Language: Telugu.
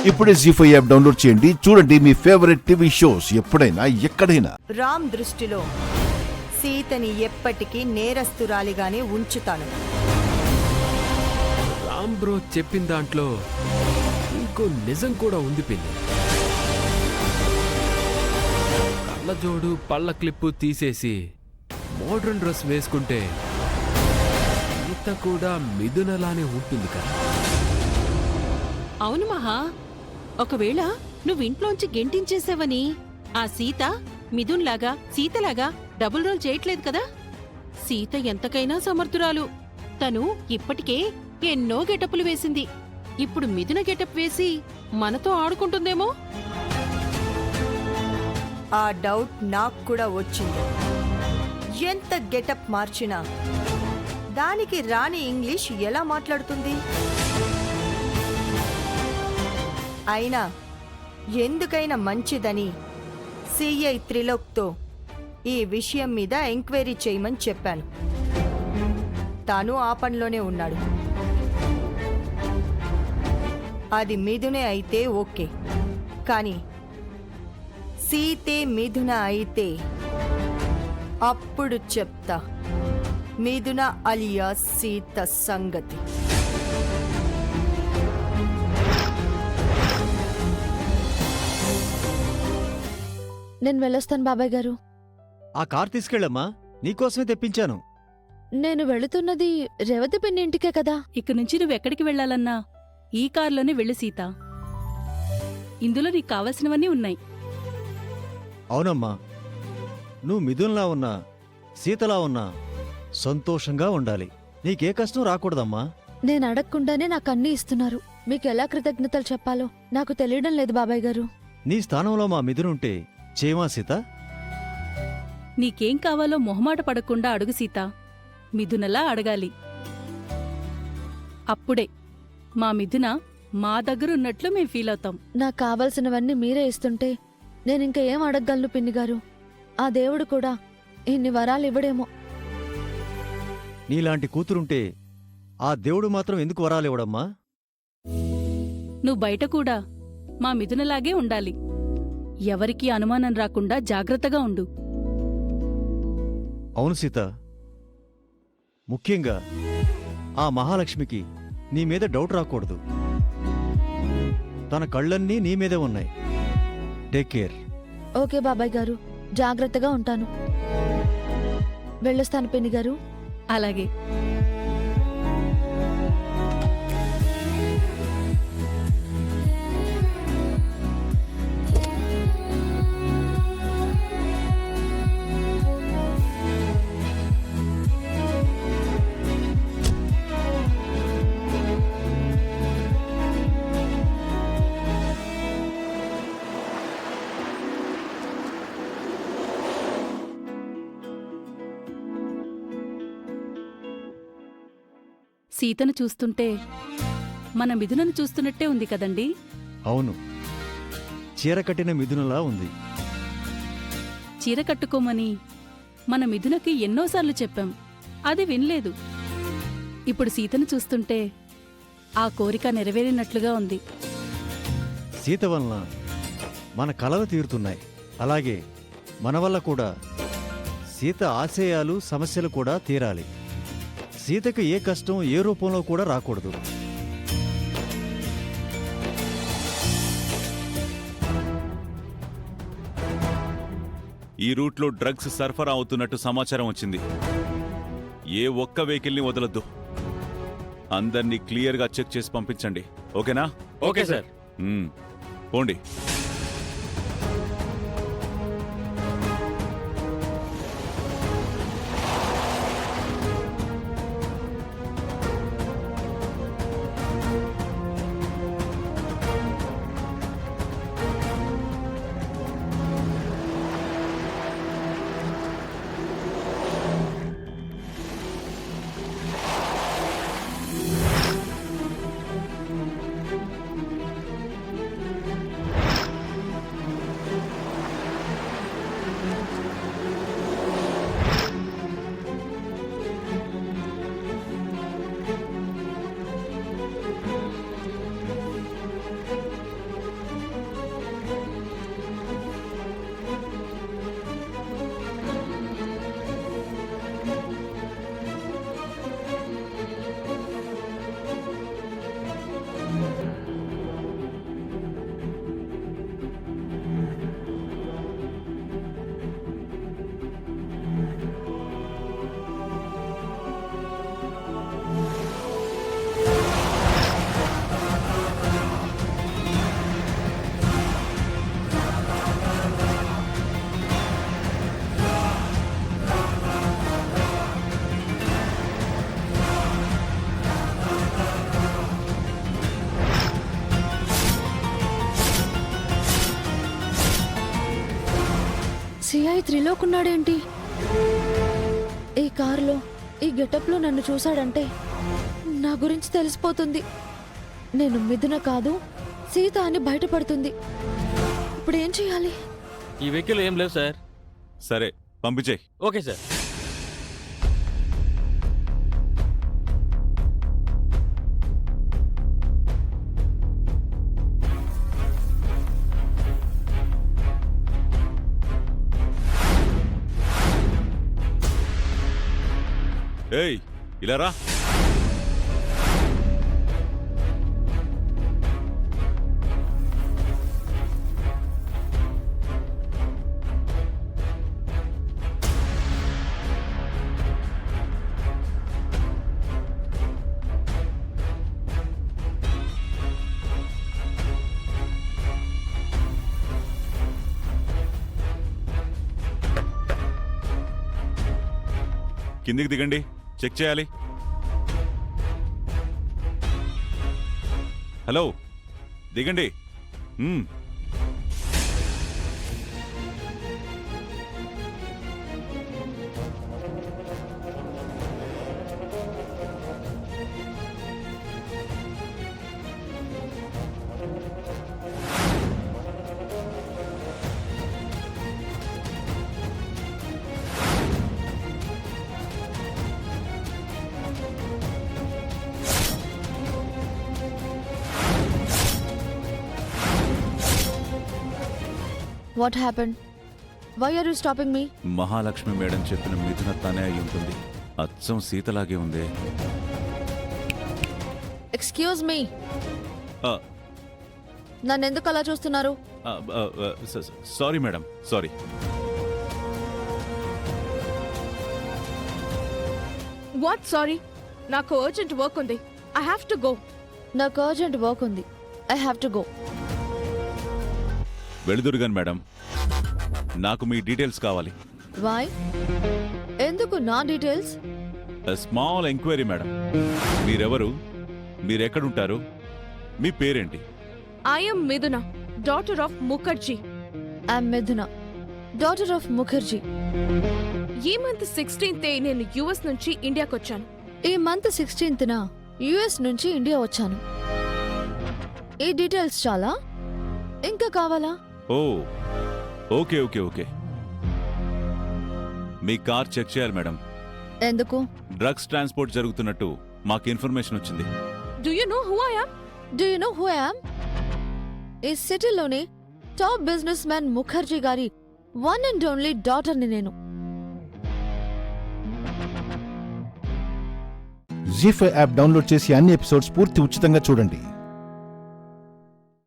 ఇప్పుడే జీ5 యాప్ డౌన్లోడ్ చేయండి. చూడండి మీ ఫేవరెట్ టీవీ షోస్ ఎప్పుడైనా ఎక్కడైనా. రామ్ దృష్టిలో సీతని ఎప్పటికీ నేరస్తురాలిగానే ఉంచుతాను. రామ్ బ్రో చెప్పిన దాంట్లో ఇంకో నిజం కూడా ఉంది పిన్ని. కళ్ళజోడు పళ్ళ క్లిప్పు తీసేసి మోడ్రన్ డ్రెస్ వేసుకుంటే సీత కూడా మిథునలానే ఉంటుంది కదా. అవును మహా, ఒకవేళ నువ్వింట్లోంచి గెంటించేసావని ఆ సీత మిథున్లాగా సీతలాగా డబుల్ రోల్ చేయట్లేదు కదా. సీత ఎంతకైనా సమర్థురాలు. తను ఇప్పటికే ఎన్నో గెటప్పులు వేసింది. ఇప్పుడు మిథున గెటప్ వేసి మనతో ఆడుకుంటుందేమో. ఆ డౌట్ నాకు కూడా వచ్చింది. ఎంత గెటప్ మార్చినా దానికి రాని ఇంగ్లీష్ ఎలా మాట్లాడుతుంది? అయినా ఎందుకైనా మంచిదని సిఐ త్రిలోక్తో ఈ విషయం మీద ఎంక్వైరీ చేయమని చెప్పాను. తాను ఆ పనిలోనే ఉన్నాడు. అది మిథునే అయితే ఓకే, కానీ సీతే మిథున అయితే అప్పుడు చెప్తా మిథున అలియా సీత సంగతి. నేను వెళ్ళొస్తాను బాబాయ్ గారు. ఆ కార్ తీసుకెళ్ళమ్మా, నీకోసమే తెప్పించాను. నేను వెళుతున్నది రేవతి పిన్ని ఇంటికే కదా. ఇక నుంచి నువ్వెక్కడికి వెళ్లాలన్నా ఈ కారులోనే వెళ్ళు సీత. ఇందులో నీకు కావలసినవన్నీ ఉన్నాయి. అవునమ్మా, నువ్వు మిథున్లా ఉన్నా సీతలా ఉన్నా సంతోషంగా ఉండాలి. నీకే కష్టం రాకూడదమ్మా. నేను అడగకుండానే నాకు అన్నీ ఇస్తున్నారు. మీకెలా కృతజ్ఞతలు చెప్పాలో నాకు తెలియడం లేదు బాబాయ్ గారు. నీ స్థానంలో మా మిథునుంటే చేయమా సీత? నీకేం కావాలో మొహమాట పడకుండా అడుగు సీత. మిథునలా అడగాలి. అప్పుడే మా మిథున మా దగ్గరున్నట్లు మేం ఫీల్ అవుతాం. నాకు కావలసినవన్నీ మీరే ఇస్తుంటే నేనింక ఏం అడగగలను పిన్ని గారు. ఆ దేవుడు కూడా ఇన్ని వరాలు ఇవ్వడేమో. నీలాంటి కూతురుంటే ఆ దేవుడు మాత్రం ఎందుకు వరాలివ్వడమ్మా? నువ్వు బయట కూడా మా మిథునలాగే ఉండాలి. ఎవరికీ అనుమానం రాకుండా జాగ్రత్తగా ఉండు. అవును సీత, ముఖ్యంగా ఆ మహాలక్ష్మికి నీ మీద డౌట్ రాకూడదు. తన కళ్ళన్నీ నీ మీదే ఉన్నాయి. Take care. ఓకే బాబాయ్ గారు, జాగ్రత్తగా ఉంటాను. వెళ్ళొస్తాను పిన్ని గారు. అలాగే. సీతను చూస్తుంటే మన మిథునను చూస్తున్నట్టే ఉంది కదండి. అవును, చీర కట్టిన మిథునలా ఉంది. చీర కట్టుకోమని మన మిథునకి ఎన్నోసార్లు చెప్పాం, అది వినలేదు. ఇప్పుడు సీతను చూస్తుంటే ఆ కోరిక నెరవేరినట్లుగా ఉంది. సీత వలన మన కలలు తీరుతున్నాయి. అలాగే మన వల్ల కూడా సీత ఆశయాలు సమస్యలు కూడా తీరాలి. సీతకు ఏ కష్టం ఏ రూపంలో కూడా రాకూడదు. ఈ రూట్లో డ్రగ్స్ సరఫరా అవుతున్నట్టు సమాచారం వచ్చింది. ఏ ఒక్క వెహికల్ని వదలొద్దు. అందర్నీ క్లియర్గా చెక్ చేసి పంపించండి. ఓకేనా? Okay sir. పోండి. సిఐ త్రిలోకున్నాడేంటి? ఈ కారులో ఈ గెటప్లో నన్ను చూశాడంటే నా గురించి తెలిసిపోతుంది. నేను మిథున కాదు సీత అని బయటపడుతుంది. ఇప్పుడు ఏం చేయాలి? ఈ వెహికల్ ఏం లేవు సార్. సరే పంపించేయ్. Okay sir. ఏయ్ ఇలా రా. కిందికి దిగండి, చెక్ చేయాలి. హలో దిగండి. What happened? Why are you stopping me? Mahalakshmi madam చెప్పిన మిథున తనే అయి ఉంటుంది. అచ్చం సీతలాగే ఉంది. ఎక్స్క్యూజ్ మీ, ఆ, నన్ను ఎందుకు అలా చూస్తున్నారు? ఆ, ఆ, ఆ, sorry madam, sorry. What sorry? నాకు అర్జెంట్ వర్క్ ఉంది. I have to go. నాకు అర్జెంట్ వర్క్ ఉంది. I have to go. వెళుదురుగాను మేడం, నాకు మీ డీటెయిల్స్ కావాలి. వై? ఎందుకు నా డీటెయిల్స్? Small enquiry madam. మీరెవరు, మీరెక్కడుంటారు, మీ పేరేంటి? ఐ యామ్ మిథున, డాటర్ ఆఫ్ ముఖర్జీ. ఐఎమ్ మిథున, డాటర్ ఆఫ్ ముఖర్జీ. ఈ మంత్ 16th నేను యుఎస్ నుంచి ఇండియాకి వచ్చాను. ఈ మంత్ 16th యుఎస్ నుంచి ఇండియా వచ్చాను. ఈ డీటెయిల్స్ చాలా? ఇంకా కావాలా? ఓ ఓకే ఓకే ఓకే. మీ కార్ చెక్ చేయాలి మేడం. ఎందుకు? డ్రగ్స్ ట్రాన్స్పోర్ట్ జరుగుతున్నట్టు మాకు ఇన్ఫర్మేషన్ వచ్చింది. Do you know who I am? Do you know who I am? ఈ సిటీలోనే టాప్ బిజినెస్ మ్యాన్ ముఖర్జీ గారి వన్ అండ్ ఓన్లీ డాటర్ని నేను. జీ5 యాప్ డౌన్లోడ్ చేసి అన్ని ఎపిసోడ్స్ పూర్తి ఉచితంగా చూడండి.